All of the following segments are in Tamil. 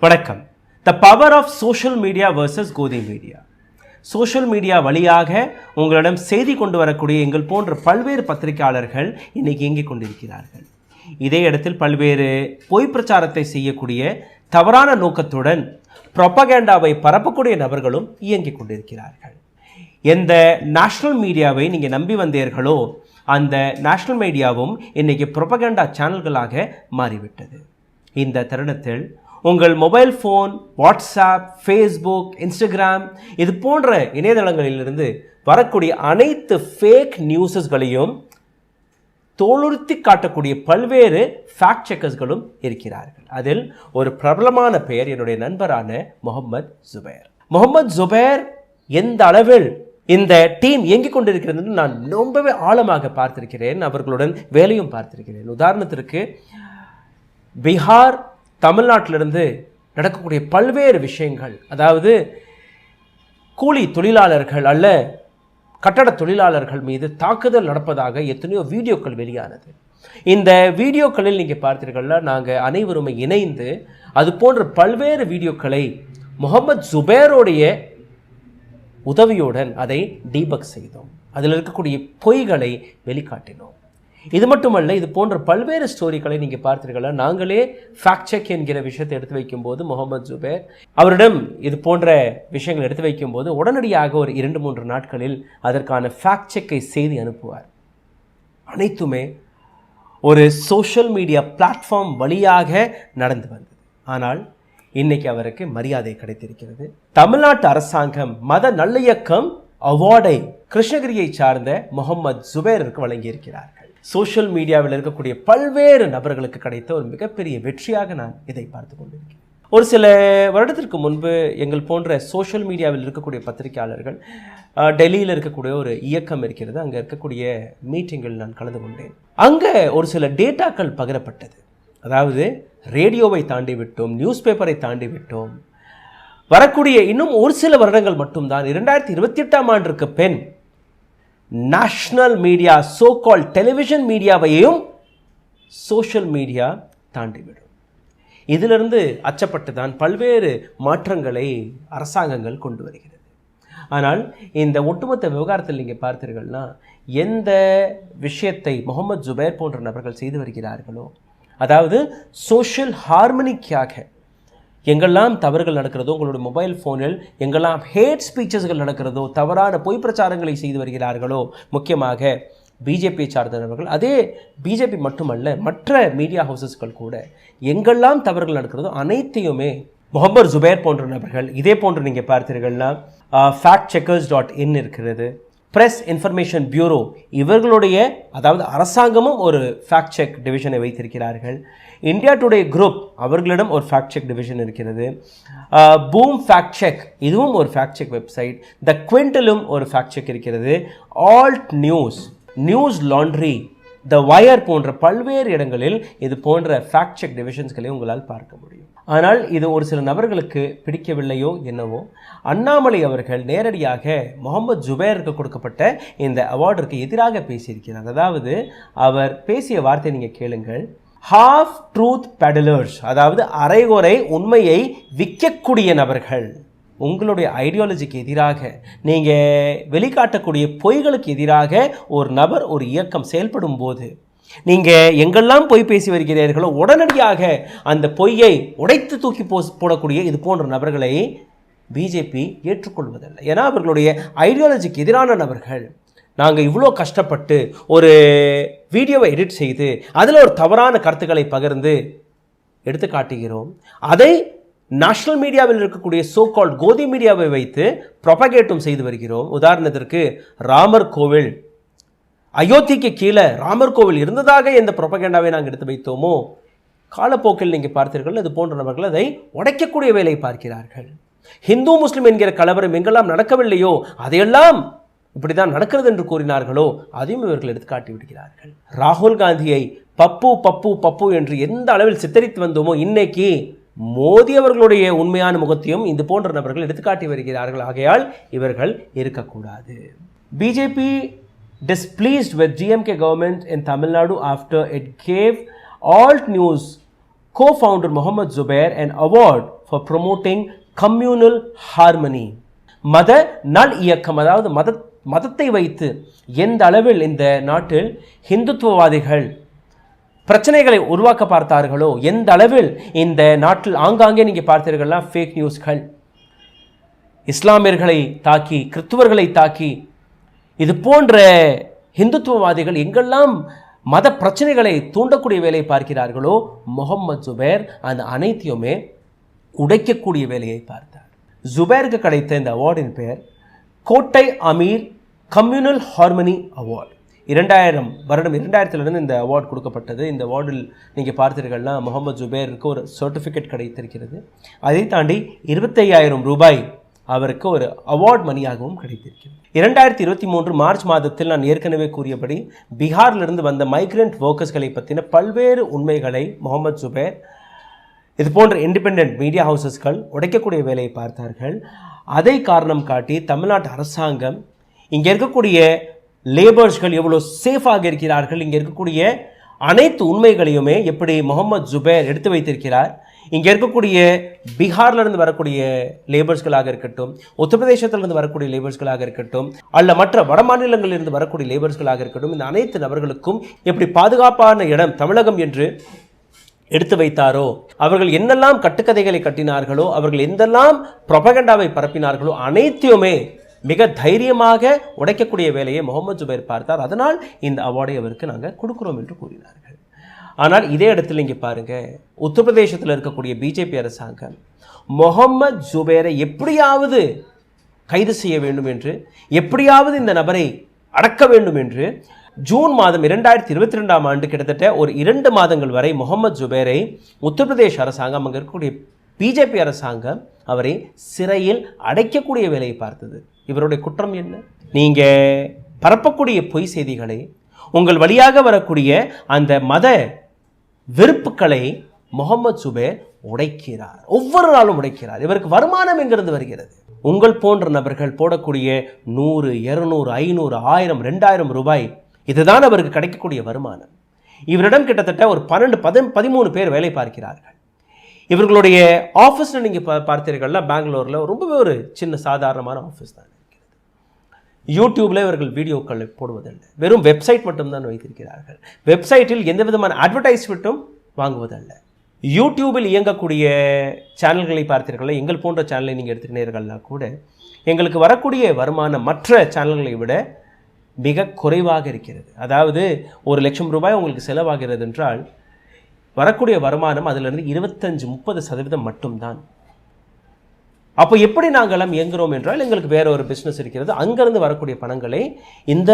வணக்கம். The power of social media versus Godi media. Social media வழியாக உங்களிடம் செய்தி கொண்டு வரக்கூடிய எங்கள் போன்ற பல்வேறு பத்திரிகையாளர்கள் இன்னைக்கு இயங்கிக் கொண்டிருக்கிறார்கள். இதே இடத்தில் பல்வேறு பொய் பிரச்சாரத்தை செய்யக்கூடிய தவறான நோக்கத்துடன் ப்ரொபகேண்டாவை பரப்பக்கூடிய நபர்களும் இயங்கிக் கொண்டிருக்கிறார்கள். எந்த நேஷ்னல் மீடியாவை நீங்கள் நம்பி வந்தீர்களோ அந்த நேஷ்னல் மீடியாவும் இன்னைக்கு ப்ரொபகேண்டா சேனல்களாக மாறிவிட்டது. இந்த தருணத்தில் உங்கள் mobile phone, WhatsApp, Facebook, Instagram இது போன்ற இணையதளங்களிலிருந்து வரக்கூடிய அனைத்து ஃபேக் நியூஸஸ்களையும் தோலுறுத்தி காட்டக்கூடிய பல்வேறு ஃபேக்ட் செக்கர்ஸ்களும் இருக்கிறார்கள். அதில் ஒரு பிரபலமான பெயர் என்னுடைய நண்பரான முகமது ஜுபேர். முகமது ஜுபேர் எந்த அளவில் இந்த டீம் இயங்கிக் கொண்டிருக்கிறது நான் ரொம்பவே ஆழமாக பார்த்திருக்கிறேன். அவர்களுடன் வேலையும் பார்த்திருக்கிறேன். உதாரணத்திற்கு பீகார், தமிழ்நாட்டிலிருந்து நடக்கக்கூடிய பல்வேறு விஷயங்கள், அதாவது கூலி தொழிலாளர்கள் அல்ல கட்டட தொழிலாளர்கள் மீது தாக்குதல் நடப்பதாக எத்தனையோ வீடியோக்கள் வெளியானது. இந்த வீடியோக்களில் நீங்கள் பார்த்தீர்கள்னா நாங்கள் அனைவருமே இணைந்து அது போன்ற பல்வேறு வீடியோக்களை முகமது ஜுபேருடைய உதவியுடன் அதை டீபக் செய்தோம். அதில் இருக்கக்கூடிய பொய்களை வெளிக்காட்டினோம். இது மட்டுமல்ல, இது போன்ற பல்வேறு ஸ்டோரிகளை நீங்கள் பார்த்தீர்களா நாங்களே ஃபேக்ட் செக் என்கிற விஷயத்தை எடுத்து வைக்கும்போது முகமது ஜுபேர் அவரிடம் இது போன்ற விஷயங்கள் எடுத்து வைக்கும்போது உடனடியாக ஒரு 2-3 நாட்களில் அதற்கான ஃபேக்ட் செக்கை செய்து அனுப்புவார். அனைத்துமே ஒரு சோஷியல் மீடியா பிளாட்ஃபார்ம் வழியாக நடந்து வந்தது. ஆனால் இன்னைக்கு அவருக்கு மரியாதை கிடைத்திருக்கிறது. தமிழ்நாட்டு அரசாங்கம் மத நல்லியக்கம் அவார்டை கிருஷ்ணகிரியை சார்ந்த முகமது ஜுபேருக்கு வழங்கியிருக்கிறார்கள். சோஷியல் மீடியாவில் இருக்கக்கூடிய பல்வேறு நபர்களுக்கு கிடைத்த ஒரு மிகப்பெரிய வெற்றியாக நான் இதை பார்த்து கொண்டிருக்கிறேன். ஒரு சில வருடத்திற்கு முன்பு எங்கள் போன்ற சோஷியல் மீடியாவில் இருக்கக்கூடிய பத்திரிகையாளர்கள் டெல்லியில் இருக்கக்கூடிய ஒரு இயக்கம் இருக்கிறது. அங்கே இருக்கக்கூடிய மீட்டிங்கில் நான் கலந்து கொண்டேன். அங்கே ஒரு சில டேட்டாக்கள் பகிரப்பட்டது. அதாவது ரேடியோவை தாண்டி விட்டோம், நியூஸ் பேப்பரை தாண்டி விட்டோம். வரக்கூடிய இன்னும் ஒரு சில வருடங்கள் மட்டும்தான் 2028ஆம் ஆண்டிற்கு பின் நேஷனல் மீடியா, சோ கால் டெலிவிஷன் மீடியாவையும் சோஷியல் மீடியா தாண்டிவிடும். இதிலிருந்து அச்சப்பட்டு தான் பல்வேறு மாற்றங்களை அரசாங்கங்கள் கொண்டு வருகிறது. ஆனால் இந்த ஒட்டுமொத்த விவகாரத்தில் நீங்கள் பார்த்தீர்கள்னா எந்த விஷயத்தை முகமது ஜுபேர் போன்ற நபர்கள் செய்து வருகிறார்களோ, அதாவது சோஷியல் ஹார்மனிக்காக எங்கெல்லாம் தவறுகள் நடக்கிறதோ, உங்களுடைய மொபைல் ஃபோனில் எங்கெல்லாம் ஹேட் ஸ்பீச்சஸ்கள் நடக்கிறதோ, தவறான பொய் பிரச்சாரங்களை செய்து வருகிறார்களோ, முக்கியமாக பிஜேபியை சார்ந்தவர்கள், அதே பிஜேபி மட்டுமல்ல மற்ற மீடியா ஹவுசஸ்கள் கூட எங்கெல்லாம் தவறுகள் நடக்கிறதோ அனைத்தையுமே முகமது ஜுபேர் போன்ற நபர்கள் இதே போன்று நீங்கள் பார்த்தீர்கள்னா factcheckers.in இருக்கிறது, பிரஸ் இன்ஃபர்மேஷன் பியூரோ இவர்களுடைய, அதாவது அரசாங்கமும் ஒரு ஃபேக்ட் செக் டிவிஷனை வைத்திருக்கிறார்கள். இந்தியா டுடே குரூப் அவர்களிடம் ஒரு ஃபேக்ட் செக் டிவிஷன் இருக்கிறது. பூம் ஃபேக்ட் செக் இதுவும் ஒரு ஃபேக்ட் செக் வெப்சைட். த குவிண்டலும் ஒரு ஃபேக்ட் செக் இருக்கிறது. ஆல்ட் நியூஸ், நியூஸ் லாண்ட்ரி, த வயர் போன்ற பல்வேறு இடங்களில் இது போன்ற ஃபேக்ட் செக் டிவிஷன்ஸ்களை உங்களால் பார்க்க முடியும். ஆனால் இது ஒரு சில நபர்களுக்கு பிடிக்கவில்லையோ என்னவோ, அண்ணாமலை அவர்கள் நேரடியாக முகமது ஜுபேருக்கு கொடுக்கப்பட்ட இந்த அவார்டிற்கு எதிராக பேசியிருக்கிறார். அதாவது அவர் பேசிய வார்த்தை நீங்கள் கேளுங்கள். ஹாஃப் ட்ரூத் பெடலர்ஸ், அதாவது அரைகுறை உண்மையை விற்கக்கூடிய நபர்கள், உங்களுடைய ஐடியாலஜிக்கு எதிராக நீங்கள் வெளிக்காட்டக்கூடிய பொய்களுக்கு எதிராக ஒரு நபர், ஒரு இயக்கம் செயல்படும் போது நீங்கள் எங்கெல்லாம் பொய் பேசி வருகிறீர்களோ உடனடியாக அந்த பொய்யை உடைத்து தூக்கி போடக்கூடிய இது போன்ற நபர்களை பிஜேபி ஏற்றுக்கொள்வதில்லை. ஏன்னா அவர்களுடைய ஐடியாலஜிக்கு எதிரான நபர்கள். நாங்கள் இவ்வளோ கஷ்டப்பட்டு ஒரு வீடியோவை எடிட் செய்து அதில் ஒரு தவறான கருத்துக்களை பகிர்ந்து எடுத்து காட்டுகிறோம். அதை நேஷனல் மீடியாவில் இருக்கக்கூடிய சோ கால்ட் கோதி மீடியாவை வைத்து ப்ரொபகேட்டும் செய்து வருகிறோம். உதாரணத்திற்கு ராமர் கோவில், அயோத்திக்கு கீழே ராமர் கோவில் இருந்ததாக எந்த ப்ரொபகேண்டாவை நாங்கள் எடுத்து வைத்தோமோ, காலப்போக்கில் நீங்கள் பார்த்தீர்கள் இது போன்ற நபர்கள் அதை உடைக்கக்கூடிய வேலை பார்க்கிறார்கள். ஹிந்து முஸ்லிம் என்கிற கலவரம் எங்கெல்லாம் நடக்கவில்லையோ அதையெல்லாம் இப்படி தான் நடக்கிறது என்று கூறினார்களோ அதையும் இவர்கள் எடுத்து காட்டி விடுகிறார்கள். ராகுல் காந்தியை பப்பு பப்பு பப்பு என்று எந்த அளவில் சித்தரித்து வந்தோமோ இன்னைக்கு மோடி அவர்களுடைய உண்மையான முகத்தையும் இது போன்ற நபர்கள் எடுத்துக்காட்டி வருகிறார்கள். ஆகையால் இவர்கள் இருக்கக்கூடாது. BJP displeased with GMK government in Tamil Nadu after it gave alt news co-founder Mohammed Zubair an award for promoting communal harmony. மத நல் இயக்கம், அதாவது மதத்தை வைத்து எந்த அளவில் இந்த நாட்டில் ஹிந்துத்துவவாதிகள் பிரச்சனைகளை உருவாக்க பார்த்தார்களோ, எந்த அளவில் இந்த நாட்டில் ஆங்காங்கே நீங்கள் பார்த்தீர்கள்னா ஃபேக் நியூஸ்கள், இஸ்லாமியர்களை தாக்கி கிறிஸ்துவர்களை தாக்கி இது போன்ற ஹிந்துத்துவவாதிகள் எங்கெல்லாம் மத பிரச்சனைகளை தூண்டக்கூடிய வேலையை பார்க்கிறார்களோ, முகமது ஜுபேர் அந்த அனைத்தையுமே உடைக்கக்கூடிய வேலையை பார்த்தார். ஜுபேருக்கு கிடைத்த இந்த அவார்டின் பெயர் கோட்டை அமீர் கம்யூனல் ஹார்மனி அவார்டு. 2000 இந்த அவார்டு கொடுக்கப்பட்டது. இந்த அவார்டில் நீங்கள் பார்த்தீர்கள்னா முகமது ஜுபேருக்கு ஒரு சர்டிஃபிகேட் கிடைத்திருக்கிறது. அதை தாண்டி 25,000 ரூபாய் அவருக்கு ஒரு அவார்ட் மணியாகவும் கிடைத்திருக்கிறது. 2023 மார்ச் மாதத்தில் நான் ஏற்கனவே கூறியபடி பீகாரிலிருந்து வந்த மைக்ரண்ட் ஒர்க்கர்ஸ்களை பற்றின பல்வேறு உண்மைகளை முகமது ஜுபேர் இது போன்ற இண்டிபெண்ட் மீடியா ஹவுசஸ்கள் உடைக்கக்கூடிய வேலையை பார்த்தார்கள். அதை காரணம் காட்டி தமிழ்நாட்டு அரசாங்கம் இங்கே இருக்கக்கூடிய லேபர்ஸ்கள் எவ்வளோ சேஃபாக இருக்கிறார்கள், இங்கே இருக்கக்கூடிய அனைத்து உண்மைகளையுமே எப்படி முகமது ஜுபேர் எடுத்து வைத்திருக்கிறார், இங்கே இருக்கக்கூடிய பீகார்லேருந்து வரக்கூடிய லேபர்ஸ்களாக இருக்கட்டும், உத்தரப்பிரதேசத்திலிருந்து வரக்கூடிய லேபர்ஸ்களாக இருக்கட்டும், அல்ல மற்ற வட மாநிலங்களிலிருந்து வரக்கூடிய லேபர்ஸ்களாக இருக்கட்டும், இந்த அனைத்து நபர்களுக்கும் எப்படி பாதுகாப்பான இடம் தமிழகம் என்று எடுத்து வைத்தாரோ, அவர்கள் என்னெல்லாம் கட்டுக்கதைகளை கட்டினார்களோ, அவர்கள் எந்தெல்லாம் ப்ரொபகண்டாவை பரப்பினார்களோ அனைத்தையுமே மிக தைரியமாக உடைக்கக்கூடிய வேலையை முகமது ஜுபேர் பார்த்தார். அதனால் இந்த அவார்டை அவருக்கு நாங்கள் கொடுக்குறோம் என்று கூறினார்கள். ஆனால் இதே இடத்துல இங்கே பாருங்க, உத்தரப்பிரதேசத்தில் இருக்கக்கூடிய பிஜேபி அரசாங்கம் முகமது ஜுபேரை எப்படியாவது கைது செய்ய வேண்டும் என்று, எப்படியாவது இந்த நபரை அடக்க வேண்டும் என்று ஜூன் மாதம் 2022ஆம் ஆண்டு கிட்டத்தட்ட ஒரு 2 மாதங்கள் வரை முகமது ஜுபேரை உத்தரப்பிரதேச அரசாங்கம், அங்கே இருக்கக்கூடிய பிஜேபி அரசாங்கம் அவரை சிறையில் அடைக்கக்கூடிய வேலையை பார்த்தது. இவருடைய குற்றம் என்ன? நீங்கள் பரப்பக்கூடிய பொய் செய்திகளை, உங்கள் வழியாக வரக்கூடிய அந்த மத வெறுப்புகளை முகமது ஜுபேர் உடைக்கிறார். ஒவ்வொரு நாளும் உடைக்கிறார். இவருக்கு வருமானம் எங்கிருந்து வருகிறது? உங்கள் போன்ற நபர்கள் போடக்கூடிய 100, 200, 500, 1000, 2000 ரூபாய், இதுதான் அவருக்கு கிடைக்கக்கூடிய வருமானம். இவரிடம் கிட்டத்தட்ட ஒரு 12-13 பேர் வேலை பார்க்கிறார்கள். இவர்களுடைய ஆஃபீஸில் நீங்கள் பார்த்தீர்கள்னா பெங்களூரில் ரொம்பவே ஒரு சின்ன சாதாரணமான ஆஃபீஸ் தான் இருக்கிறது. யூடியூப்பில் இவர்கள் வீடியோக்களை போடுவதில்லை, வெறும் வெப்சைட் மட்டும்தான் வைத்திருக்கிறார்கள். வெப்சைட்டில் எந்த விதமான அட்வர்டைஸ்மெண்ட்டும் வாங்குவதல்ல. யூடியூபில் இயங்கக்கூடிய சேனல்களை பார்த்தீர்களா, எங்கள் போன்ற சேனலை நீங்கள் எடுத்துக்கினீர்கள்னா கூட எங்களுக்கு வரக்கூடிய வருமானம் மற்ற சேனல்களை விட மிக குறைவாக இருக்கிறது. அதாவது 1,00,000 ரூபாய் உங்களுக்கு செலவாகிறது என்றால் வரக்கூடிய வருமானம் அதிலிருந்து 25-30% மட்டும்தான். அப்போ எப்படி நாங்களாம் இயங்குகிறோம் என்றால், எங்களுக்கு வேற ஒரு பிஸ்னஸ் இருக்கிறது, அங்கிருந்து வரக்கூடிய பணங்களை இந்த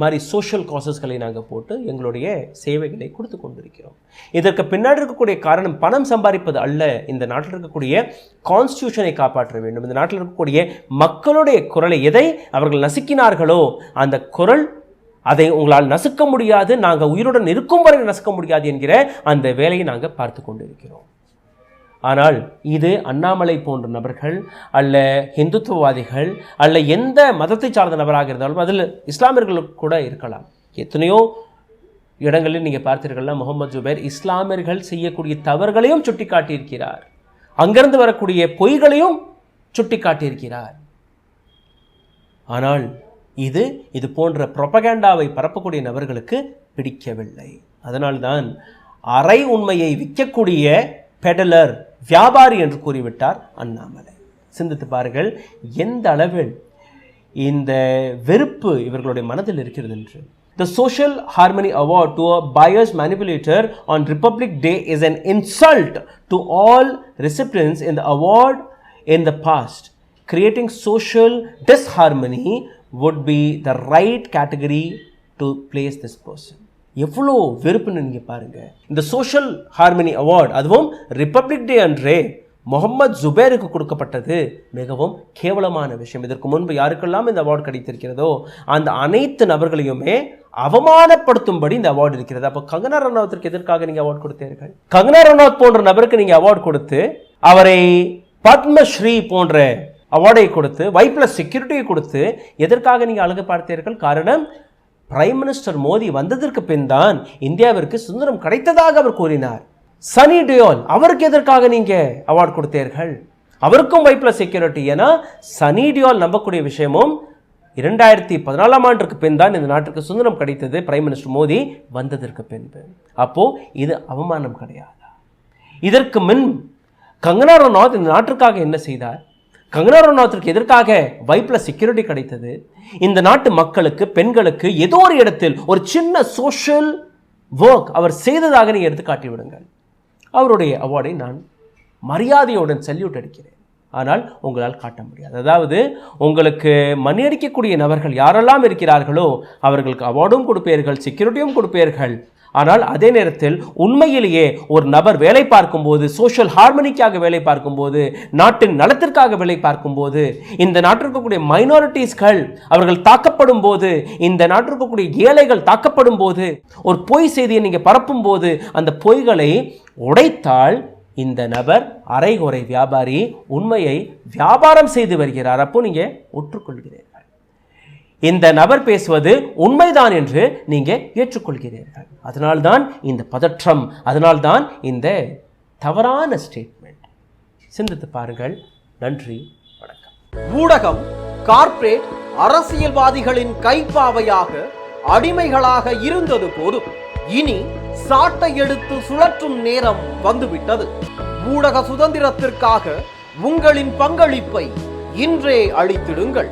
மாதிரி சோஷியல் காசஸ்களை நாங்கள் போட்டு எங்களுடைய சேவைகளை கொடுத்து கொண்டிருக்கிறோம். இதற்கு பின்னாடி இருக்கக்கூடிய காரணம் பணம் சம்பாதிப்பது அல்ல. இந்த நாட்டில் இருக்கக்கூடிய கான்ஸ்டியூஷனை காப்பாற்ற வேண்டும். இந்த நாட்டில் இருக்கக்கூடிய மக்களுடைய குரலை, எதை அவர்கள் நசுக்கினார்களோ அந்த குரல், அதை உங்களால் நசுக்க முடியாது, நாங்கள் உயிருடன் இருக்கும் வரை நசுக்க முடியாது என்கிற அந்த வேலையை நாங்கள் பார்த்து கொண்டிருக்கிறோம். ஆனால் இது அண்ணாமலை போன்ற நபர்கள் அல்ல ஹிந்துத்துவவாதிகள் அல்ல எந்த மதத்தை சார்ந்த நபராக இருந்தாலும், அதில் இஸ்லாமியர்களுக்கு கூட இருக்கலாம். எத்தனையோ இடங்களில் நீங்கள் பார்த்தீர்கள்னா முகமது ஜுபேர் இஸ்லாமியர்கள் செய்யக்கூடிய தவறுகளையும் சுட்டி காட்டியிருக்கிறார், அங்கிருந்து வரக்கூடிய பொய்களையும் சுட்டி காட்டியிருக்கிறார். ஆனால் இது போன்ற ப்ரொபகண்டாவை பரப்பக்கூடிய நபர்களுக்கு பிடிக்கவில்லை. அதனால்தான் அரை உண்மையை விற்கக்கூடிய பெடலர், வியாபாரி என்று கூறிவிட்டார் அண்ணாமலை. சிந்தித்து பாருங்கள் எந்த அளவில் இந்த வெறுப்பு இவர்களுடைய மனதில் இருக்கிறது என்று. The Social Harmony Award to a biased manipulator on Republic Day is an insult to all recipients in the award in the past. Creating social disharmony would be the right category to place this person. எவ்வளோ வெறுப்புன்னு நீங்கள் பாருங்கள். இந்த சோஷியல் ஹார்மனி அவார்டு, அதுவும் ரிப்பப்ளிக் டே அன்றே முகமது ஜுபேருக்கு கொடுக்கப்பட்டது மிகவும் கேவலமான விஷயம். இதற்கு முன்பு யாருக்கெல்லாம் இந்த அவார்டு கிடைத்திருக்கிறதோ அந்த அனைத்து நபர்களையுமே அவமானப்படுத்தும்படி இந்த அவார்டு இருக்கிறது. அப்போ கங்கனா ரனாவத்திற்கு எதற்காக நீங்கள் அவார்டு கொடுத்தீர்கள்? கங்கனா ரனாவத் போன்ற நபருக்கு நீங்கள் அவார்டு கொடுத்து அவரை பத்மஸ்ரீ போன்ற அவார்டை கொடுத்து Y+ செக்யூரிட்டியை கொடுத்து எதற்காக நீங்கள் அழகு பார்த்தீர்கள்? காரணம், பிரைம் மினிஸ்டர் மோடி வந்ததற்கு பின் தான் இந்தியாவிற்கு சுதந்திரம் கிடைத்ததாக அவர் கூறினார். சனி டியோல் அவருக்கு எதற்காக நீங்க அவார்டு கொடுத்தீர்கள்? அவருக்கும் Y+ செக்யூரிட்டி. ஏன்னா சனி டியோல் நம்பக்கூடிய விஷயமும் 2014 ஆண்டுக்கு பின் தான் இந்த நாட்டுக்கு சுதந்திரம் கிடைத்தது, பிரைம் மினிஸ்டர் மோடி வந்ததற்கு பின்பு. அப்போ இது அவமானம் கிடையாதா? இதற்கு முன் கங்கனா ரனாவத் இந்த நாட்டிற்காக என்ன செய்தார்? கங்கனா ரனாவத்திற்கு எதற்காக Y+ செக்யூரிட்டி கிடைத்தது? இந்த நாட்டு மக்களுக்கு, பெண்களுக்கு ஏதோ ஒரு இடத்தில் ஒரு சின்ன சோஷியல் ஒர்க் அவர் செய்ததாக நீங்க எடுத்து காட்டி விடுங்கள். அவருடைய அவார்டை நான் மரியாதையுடன் சல்யூட் அடிக்கிறேன். ஆனால் உங்களால் காட்ட முடியாது. அதாவது உங்களுக்கு மணி அடிக்கக்கூடிய நபர்கள் யாரெல்லாம் இருக்கிறார்களோ அவர்களுக்கு அவார்டும் கொடுப்பீர்கள், செக்யூரிட்டியும் கொடுப்பீர்கள். ஆனால் அதே நேரத்தில் உண்மையிலேயே ஒரு நபர் வேலை பார்க்கும்போது, சோஷியல் ஹார்மனிக்காக வேலை பார்க்கும்போது, நாட்டின் நலத்திற்காக வேலை பார்க்கும்போது, இந்த நாட்டில் இருக்கக்கூடிய மைனாரிட்டிஸ்கள் அவர்கள் தாக்கப்படும் போது, இந்த நாட்டில் இருக்கக்கூடிய ஏழைகள் தாக்கப்படும் போது, ஒரு பொய் செய்தியை நீங்கள் பரப்பும் போது அந்த பொய்களை உடைத்தால் இந்த நபர் அரைகுறை வியாபாரி, உண்மையை வியாபாரம் செய்து வருகிறார். அப்போ நீங்க ஒற்றுக்கொள்கிறீர்கள். இந்த நபர் பேசுவது உண்மைதான் என்று நீங்க ஏற்றுக்கொள்கிறீர்கள். அதனால்தான் இந்த பதற்றம், அதனால்தான் இந்த தவறான ஸ்டேட்மெண்ட். சிந்தித்து பாருங்கள். நன்றி, வணக்கம். ஊடகம் கார்ப்பரேட் அரசியல்வாதிகளின் கைப்பாவையாக, அடிமைகளாக இருந்தது போதும். இனி சாட்டை எடுத்து சுழற்றும் நேரம் வந்துவிட்டது. ஊடக சுதந்திரத்திற்காக உங்களின் பங்களிப்பை இன்றே அளித்திடுங்கள்.